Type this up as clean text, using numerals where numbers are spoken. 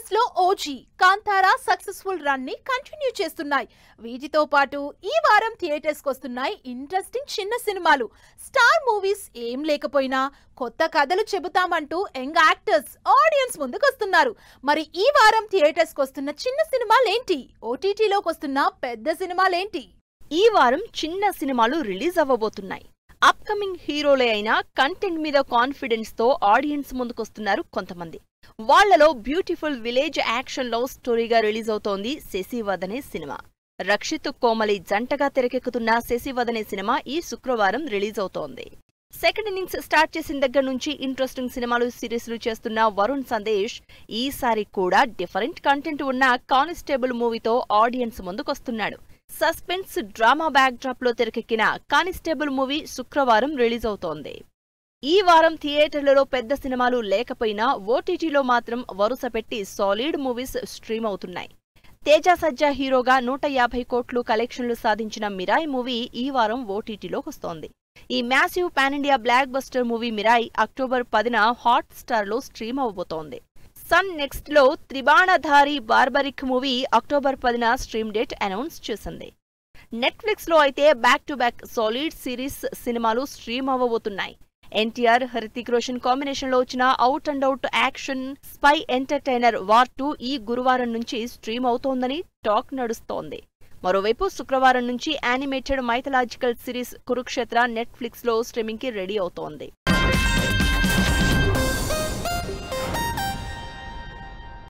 Plus లో OG Kantara successful run ని continue చేస్తున్నాయి. వీటితో పాటు ఈ వారం థియేటర్స్ కు వస్తున్నాయి ఇంట్రెస్టింగ్ చిన్న సినిమాలు. స్టార్ మూవీస్ ఏం లేకపోయినా కొత్త కథలు చెబుతామంటూ యంగ్ యాక్టర్స్ ఆడియన్స్ ముందుకు వస్తున్నారు. మరి ఈ వారం థియేటర్స్ కు వస్తున్న చిన్న సినిమాలేంటి, ఓటీటీలోకి వస్తున్న పెద్ద సినిమాలేంటి? ఈ వారం చిన్న సినిమాలు రిలీజ్ అవ్వబోతున్నాయి. అప్కమింగ్ హీరోలే అయినా కంటెంట్ మీద కాన్ఫిడెన్స్ తో ఆడియన్స్ ముందుకొస్తున్నారు కొంతమంది. వాళ్లలో బ్యూటిఫుల్ విలేజ్ యాక్షన్ లవ్ స్టోరీగా రిలీజ్ అవుతోంది శశివదనే సినిమా. రక్షిత్ కోమలి జంటగా తెరకెక్కుతున్న శశివదనే సినిమా ఈ శుక్రవారం రిలీజ్ అవుతోంది. సెకండ్ ఇన్నింగ్స్ స్టార్ట్ చేసిన దగ్గర నుంచి ఇంట్రెస్టింగ్ సినిమాలు సిరీస్లు చేస్తున్న వరుణ్ సందేశ్ ఈసారి కూడా డిఫరెంట్ కంటెంట్ ఉన్న కానిస్టేబుల్ మూవీతో ఆడియన్స్ ముందుకొస్తున్నాడు. సస్పెన్స్ డ్రామా బ్యాక్ డ్రాప్ లో తెరకెక్కిన కానిస్టేబుల్ మూవీ శుక్రవారం రిలీజ్ అవుతోంది. ఈ వారం థియేటర్లలో పెద్ద సినిమాలు లేకపోయినా ఓటీటీలో మాత్రం వరుస పెట్టి సాలిడ్ మూవీస్ స్ట్రీమ్ అవుతున్నాయి. తేజ సజ్జా హీరోగా 150 కోట్లు కలెక్షన్లు సాధించిన మిరాయి మూవీ ఈ వారం ఓటీటీలోకి వస్తోంది. ఈ massive pan India blockbuster movie Mirai October 10న హాట్ స్టార్ లో స్ట్రీమ్ అవబోతోంది. సన్ నెక్స్ట్ లో త్రిబాణధారి బార్బరిక్ మూవీ అక్టోబర్ 10న స్ట్రీమ్ డేట్ అనౌన్స్ చేసింది. నెట్ఫ్లిక్స్ లో అయితే back to back solid series సినిమాలు స్ట్రీమ్ అవ్వబోతున్నాయి. ఎన్టీఆర్, హృతిక్ రోషన్ కాంబినేషన్ లో వచ్చిన out and out action spy entertainer War 2 ఈ గురువారం నుంచి స్ట్రీమ్ అవుతోందని టాక్ నడుస్తోంది. మరోవైపు శుక్రవారం నుంచి animated mythological series Kurukshetra Netflix లో స్ట్రీమింగ్ కి రెడీ అవుతోంది.